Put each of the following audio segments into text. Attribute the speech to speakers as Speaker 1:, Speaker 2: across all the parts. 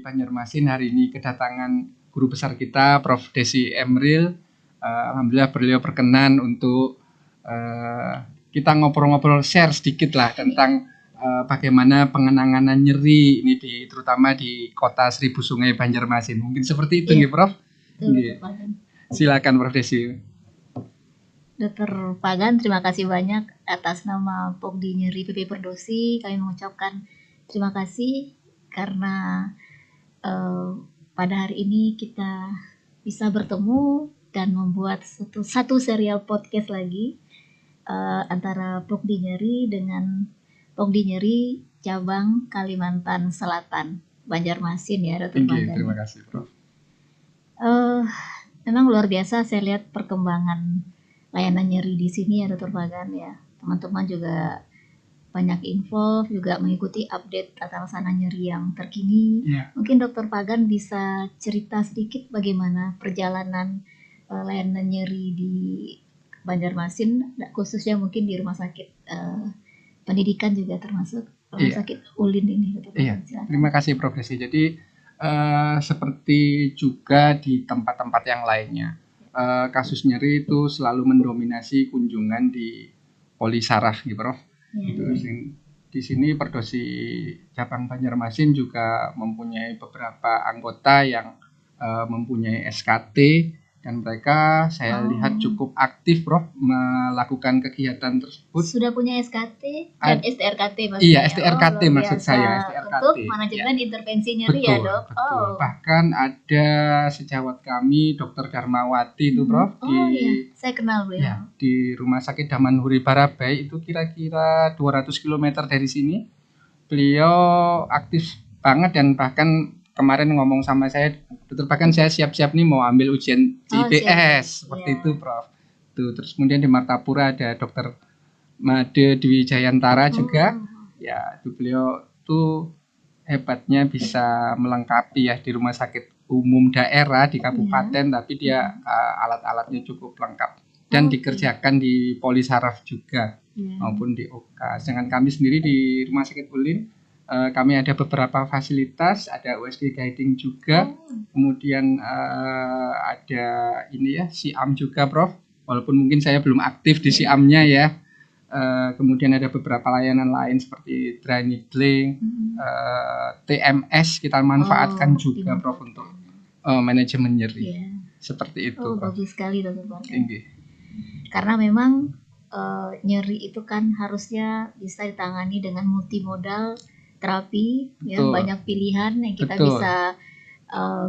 Speaker 1: Banjarmasin. Hari ini kedatangan guru besar kita, Prof. Desi Emril. Alhamdulillah beliau berkenan untuk kita ngobrol-ngobrol, share sedikit lah tentang bagaimana pengenangan nyeri ini terutama di kota Seribu Sungai Banjarmasin. Mungkin seperti itu, nggih, Prof. Nggih. Silakan Prof. Desi.
Speaker 2: Dr. Pagan, terima kasih banyak atas nama Pokdi Nyeri PP Perdosi. Kami mengucapkan terima kasih karena pada hari ini kita bisa bertemu dan membuat satu serial podcast lagi antara Pokdi Nyeri dengan Pokdi Nyeri cabang Kalimantan Selatan, Banjarmasin ya, Dr. Pagan.
Speaker 1: Terima kasih, Prof.
Speaker 2: Memang luar biasa saya lihat perkembangan layanan nyeri di sini ya, Dr. Pagan ya. Teman-teman juga banyak info, juga mengikuti update tata laksana nyeri yang terkini. Mungkin Dr. Pagan bisa cerita sedikit bagaimana perjalanan layanan nyeri di Banjarmasin, khususnya mungkin di rumah sakit pendidikan juga termasuk rumah sakit Ulin ini.
Speaker 1: Terima kasih Prof. Desi. Jadi seperti juga di tempat-tempat yang lainnya, kasus nyeri itu selalu mendominasi kunjungan di Polisaraf, gitu, Prof. Di sini Perdosi cabang Banjarmasin juga mempunyai beberapa anggota yang mempunyai SKT. Dan mereka saya lihat cukup aktif, Prof, melakukan kegiatan tersebut.
Speaker 2: Sudah punya SKT dan STRKT maksudnya?
Speaker 1: Iya, STRKT maksud saya. STRKT.
Speaker 2: Untuk manajemen intervensi nyeri ya, Dok?
Speaker 1: Betul. Bahkan ada sejawat kami, Dr. Darmawati itu, Prof.
Speaker 2: Iya, saya kenal beliau.
Speaker 1: Ya, di Rumah Sakit Damanhuri Barabai itu kira-kira 200 km dari sini. Beliau aktif banget dan bahkan kemarin ngomong sama saya, Dr. Bahkan saya siap-siap nih mau ambil ujian CIPS, seperti itu, Prof. Tuh, terus kemudian di Martapura ada Dr. Made Dwi Jayantara juga. Ya, itu beliau tuh hebatnya bisa melengkapi ya di rumah sakit umum daerah di kabupaten, tapi dia alat-alatnya cukup lengkap dan dikerjakan di Polisaraf juga maupun di OK. Sedangkan kami sendiri di Rumah Sakit Ulin, kami ada beberapa fasilitas, ada USG guiding juga, kemudian ada ini ya, SIAM juga, Prof. Walaupun mungkin saya belum aktif di SIAM-nya ya. Kemudian ada beberapa layanan lain seperti dry needling, TMS kita manfaatkan juga, Prof, untuk manajemen nyeri. Seperti itu, Prof.
Speaker 2: Bagus sekali, Dr. Pagan. Karena memang nyeri itu kan harusnya bisa ditangani dengan multimodal terapi, ya, banyak pilihan yang kita bisa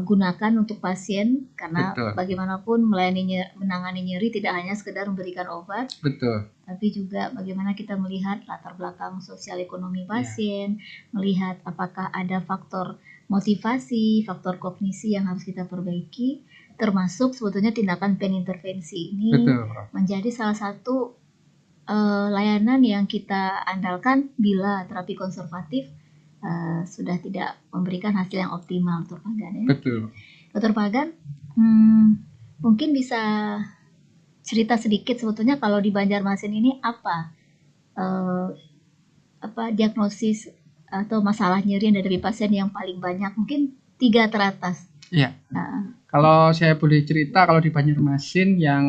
Speaker 2: gunakan untuk pasien, karena bagaimanapun menangani nyeri tidak hanya sekedar memberikan obat, tapi juga bagaimana kita melihat latar belakang sosial ekonomi pasien, melihat apakah ada faktor motivasi, faktor kognisi yang harus kita perbaiki, termasuk sebetulnya tindakan penintervensi ini menjadi salah satu layanan yang kita andalkan bila terapi konservatif sudah tidak memberikan hasil yang optimal, Dr. Pagan ya. Dr. Pagan, mungkin bisa cerita sedikit sebetulnya kalau di Banjarmasin ini apa diagnosis atau masalah nyeri yang dari pasien yang paling banyak, mungkin 3 teratas.
Speaker 1: Iya. Kalau saya boleh cerita, kalau di Banjarmasin yang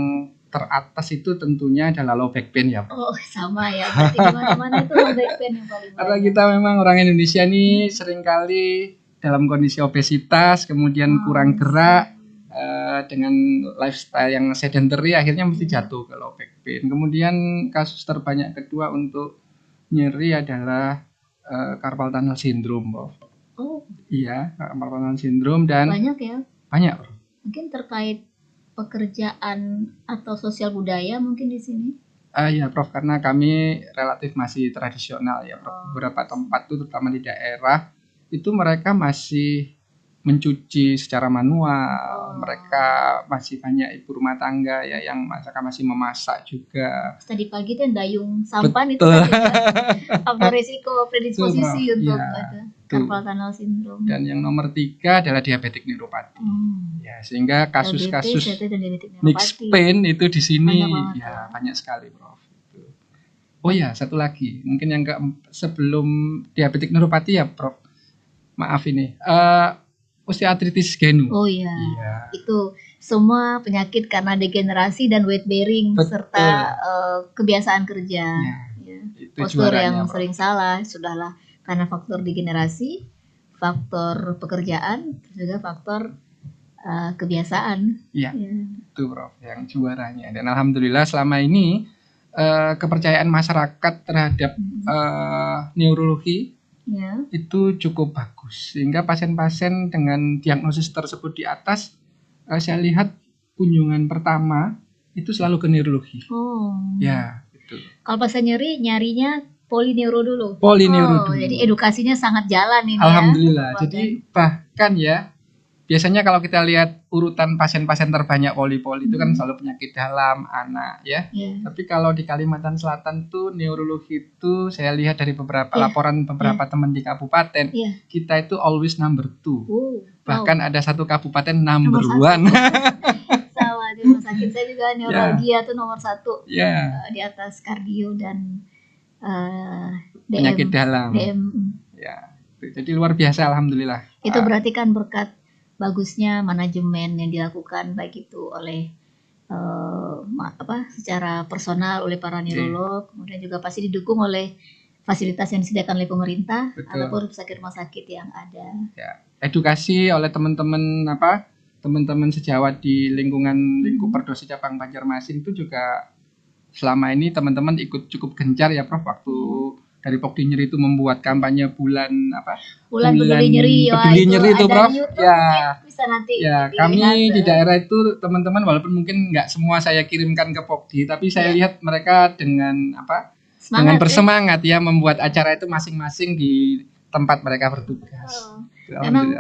Speaker 1: teratas itu tentunya adalah low back pain ya, Pak.
Speaker 2: Oh, sama ya. Berarti di mana-mana itu low back pain yang paling banyak.
Speaker 1: Karena kita memang orang Indonesia nih seringkali dalam kondisi obesitas, kemudian kurang gerak, dengan lifestyle yang sedentary, akhirnya mesti jatuh ke low back pain. Kemudian kasus terbanyak kedua untuk nyeri adalah carpal tunnel syndrome, Prof. Iya, carpal tunnel syndrome, dan
Speaker 2: banyak ya?
Speaker 1: Banyak, Prof.
Speaker 2: Mungkin terkait pekerjaan atau sosial budaya mungkin di sini?
Speaker 1: Ya, Prof, karena kami relatif masih tradisional ya, Prof. Beberapa tempat itu terutama di daerah itu mereka masih mencuci secara manual, mereka masih banyak ibu rumah tangga ya yang masih memasak juga.
Speaker 2: Tadi pagi kan dayung sampan itu kan ada resiko predisposisi untuk carpal tunnel syndrome.
Speaker 1: Dan yang nomor 3 adalah diabetik neuropati. Ya, sehingga kasus-kasus mixed pain itu di sini banyak sekali, Prof. Oh ya, satu lagi, mungkin yang sebelum diabetik neuropati ya, Prof. Maaf ini, osteoartritis genu.
Speaker 2: Oh iya.
Speaker 1: Iya.
Speaker 2: Itu semua penyakit karena degenerasi dan weight bearing serta kebiasaan kerja. Ya.
Speaker 1: Itu
Speaker 2: Postur
Speaker 1: Prof.
Speaker 2: yang sering salah sudahlah karena faktor degenerasi, faktor pekerjaan, juga faktor kebiasaan.
Speaker 1: Iya. Itu Prof yang juaranya. Dan alhamdulillah selama ini kepercayaan masyarakat terhadap neurologi itu cukup bagus, sehingga pasien-pasien dengan diagnosis tersebut di atas saya lihat kunjungan pertama itu selalu ke neurologi. Ya, betul.
Speaker 2: Kalau pasien nyarinya polineuro dulu.
Speaker 1: Polineuro dulu.
Speaker 2: Jadi edukasinya sangat jalan ini.
Speaker 1: Alhamdulillah. Jadi bahkan ya biasanya kalau kita lihat urutan pasien-pasien terbanyak poli-poli itu kan selalu penyakit dalam, anak ya. Tapi kalau di Kalimantan Selatan tuh neurologi itu saya lihat dari beberapa laporan beberapa teman di kabupaten, kita itu always number 2. Bahkan ada satu kabupaten number 1.
Speaker 2: Sama di rumah sakit saya juga neurologi tuh nomor 1. Di atas kardio dan
Speaker 1: penyakit dalam. Ya. Jadi luar biasa alhamdulillah.
Speaker 2: Itu berarti kan berkat bagusnya manajemen yang dilakukan baik itu oleh secara personal oleh para neurolog, kemudian juga pasti didukung oleh fasilitas yang disediakan oleh pemerintah ataupun rumah sakit yang ada.
Speaker 1: Ya. Edukasi oleh teman-teman sejawat di lingkup Perdosi cabang Banjarmasin itu juga selama ini teman-teman ikut cukup gencar ya Prof, waktu dari Pokdi Nyeri itu membuat kampanye bulan peduli nyeri itu Prof. Bisa nanti kami di daerah itu teman-teman walaupun mungkin nggak semua saya kirimkan ke Pokdi, tapi saya lihat mereka dengan dengan bersemangat ya membuat acara itu masing-masing di tempat mereka bertugas.
Speaker 2: Memang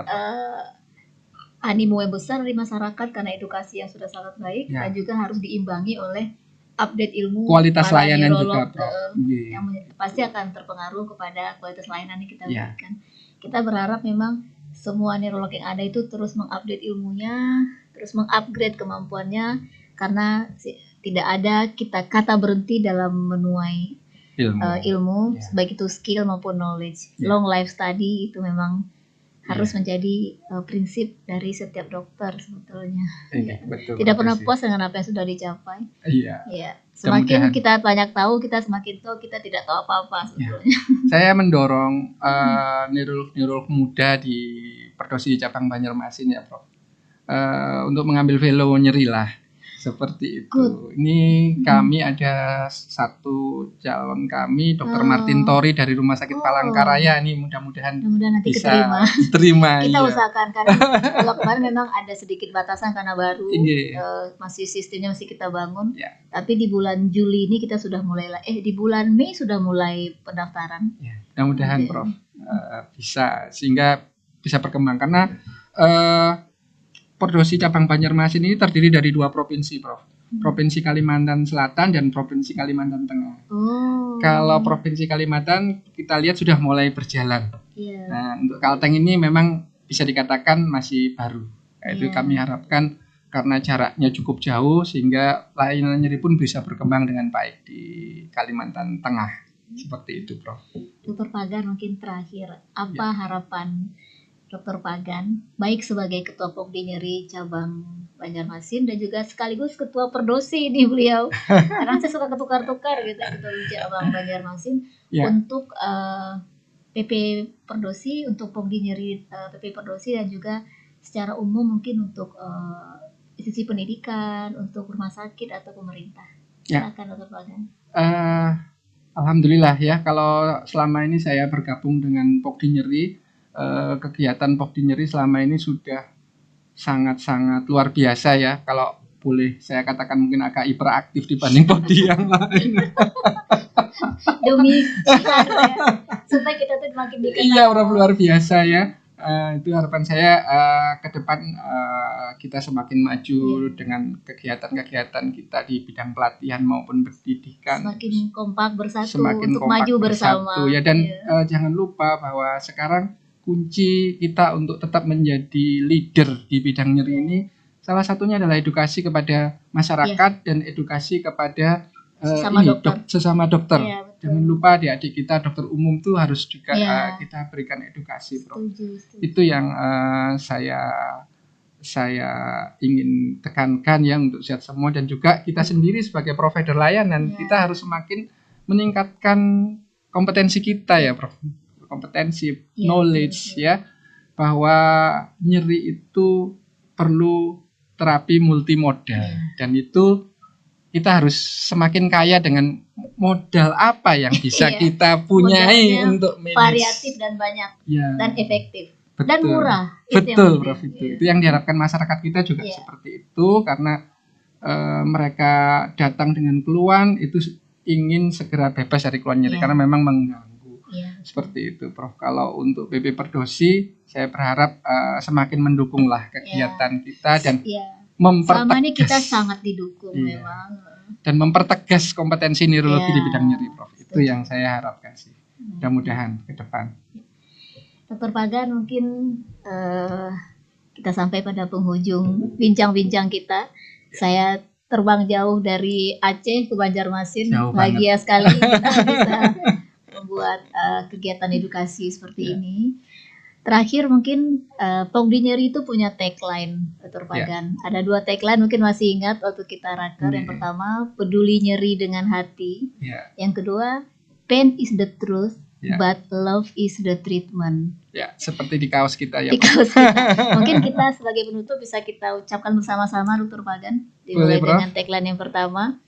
Speaker 2: animo yang besar dari masyarakat karena edukasi yang sudah sangat baik dan juga harus diimbangi oleh update ilmu,
Speaker 1: kualitas layanan juga Prof.
Speaker 2: Yang pasti akan terpengaruh kepada kualitas layanan yang kita berikan. Kita berharap memang semua neurolog yang ada itu terus mengupdate ilmunya, terus mengupgrade kemampuannya, karena tidak ada kata berhenti dalam menuai ilmu baik itu skill maupun knowledge. Long life study itu memang harus menjadi prinsip dari setiap dokter sebetulnya.
Speaker 1: Betul,
Speaker 2: tidak pernah puas dengan apa yang sudah dicapai.
Speaker 1: Iya.
Speaker 2: Semakin kita banyak tahu, kita semakin tahu kita tidak tahu apa-apa sebetulnya.
Speaker 1: Saya mendorong neurolog muda di Perdosi cabang Banjarmasin ya Prof, untuk mengambil fellow nyeri lah. Seperti itu. Ini kami ada satu calon kami, Dr. Martin Tori dari Rumah Sakit Palangkaraya. Ini mudah-mudahan
Speaker 2: nanti
Speaker 1: bisa diterima.
Speaker 2: Kita usahakan karena kalau kemarin memang ada sedikit batasan karena baru, masih sistemnya masih kita bangun. Tapi di bulan Juli ini kita sudah mulai, di bulan Mei sudah mulai pendaftaran.
Speaker 1: Mudah-mudahan Prof bisa sehingga bisa berkembang karena Perdosi cabang Banjarmasin ini terdiri dari 2 provinsi, Prof. Provinsi Kalimantan Selatan dan Provinsi Kalimantan Tengah. Kalau Provinsi Kalimantan kita lihat sudah mulai berjalan. Nah, untuk Kalteng ini memang bisa dikatakan masih baru. Itu kami harapkan karena jaraknya cukup jauh sehingga layanan nyeri pun bisa berkembang dengan baik di Kalimantan Tengah. Seperti itu, Prof.
Speaker 2: Dr. Pagan, mungkin terakhir, apa harapan Dr. Pagan, baik sebagai Ketua Pokdi Nyeri cabang Banjarmasin dan juga sekaligus Ketua Perdosi ini beliau. Karena saya suka ketukar-tukar gitu, Ketua cabang Banjarmasin untuk PP Perdosi, untuk Pokdi Nyeri PP Perdosi dan juga secara umum mungkin untuk institusi pendidikan, untuk rumah sakit atau pemerintah. Silakan Dr. Pagan.
Speaker 1: Alhamdulillah ya, kalau selama ini saya bergabung dengan Pokdi Nyeri, kegiatan Pokdi Nyeri selama ini sudah sangat-sangat luar biasa ya. Kalau boleh saya katakan mungkin agak hiperaktif dibanding Pokdi yang lain.
Speaker 2: Demi supaya kita tuh makin dikenal.
Speaker 1: Iya, luar biasa ya. Itu harapan saya ke depan kita semakin maju dengan kegiatan-kegiatan kita di bidang pelatihan maupun pendidikan.
Speaker 2: Semakin kompak bersatu untuk maju bersama.
Speaker 1: Ya, dan jangan lupa bahwa sekarang kunci kita untuk tetap menjadi leader di bidang nyeri ini salah satunya adalah edukasi kepada masyarakat dan edukasi kepada sesama dokter.
Speaker 2: Iya,
Speaker 1: Jangan lupa adik-adik kita dokter umum tuh harus juga
Speaker 2: Ya.
Speaker 1: kita berikan edukasi, Prof.
Speaker 2: Setuju.
Speaker 1: Itu yang saya ingin tekankan ya untuk sehat semua, dan juga kita sendiri sebagai provider layanan kita harus semakin meningkatkan kompetensi kita ya, Prof. Kompetensi, knowledge ya, bahwa nyeri itu perlu terapi multimodal, dan itu kita harus semakin kaya dengan modal apa yang bisa kita punyai untuk
Speaker 2: variatif dan banyak dan efektif.
Speaker 1: Betul.
Speaker 2: Dan murah.
Speaker 1: Betul, Prof. Itu yang diharapkan masyarakat kita juga seperti itu, karena mereka datang dengan keluhan itu ingin segera bebas dari keluhan nyeri karena memang mengganggu. Seperti itu, Prof. Kalau untuk PP Perdosi, saya berharap semakin mendukunglah kegiatan kita dan mempertegas.
Speaker 2: Selama ini kita sangat didukung memang.
Speaker 1: Dan mempertegas kompetensi neurologi di bidang nyeri, Prof. Itu yang saya harapkan sih. Mudah-mudahan ke depan.
Speaker 2: Dr. Pagan, mungkin kita sampai pada penghujung bincang-bincang kita. Saya terbang jauh dari Aceh ke Banjarmasin. Bahagia sekali kita bisa membuat kegiatan edukasi seperti ini. Terakhir mungkin Pongdi Nyeri itu punya tagline, Dr. Pagan. Ada 2 tagline, mungkin masih ingat waktu kita raker. Yang pertama, peduli nyeri dengan hati. Yang kedua, pain is the truth, but love is the treatment.
Speaker 1: Ya, seperti di kaos kita ya.
Speaker 2: Di kaos kita. Mungkin kita sebagai penutup bisa kita ucapkan bersama-sama, Dr. Pagan. Dimulai dengan tagline yang pertama.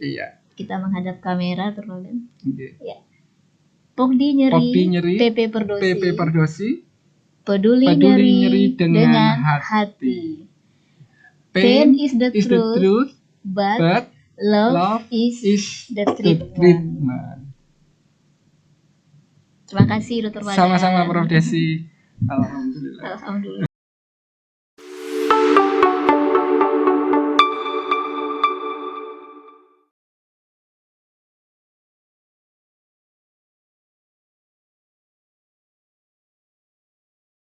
Speaker 2: Kita menghadap kamera, Dr. Pagan. Ya. Pongdi Nyeri, PP
Speaker 1: Perdosi.
Speaker 2: Peduli nyeri dengan hati. Pain is the truth, but love is the treatment. Terima kasih, Dr. Pagan.
Speaker 1: Sama-sama, Prof. Desi. Alhamdulillah.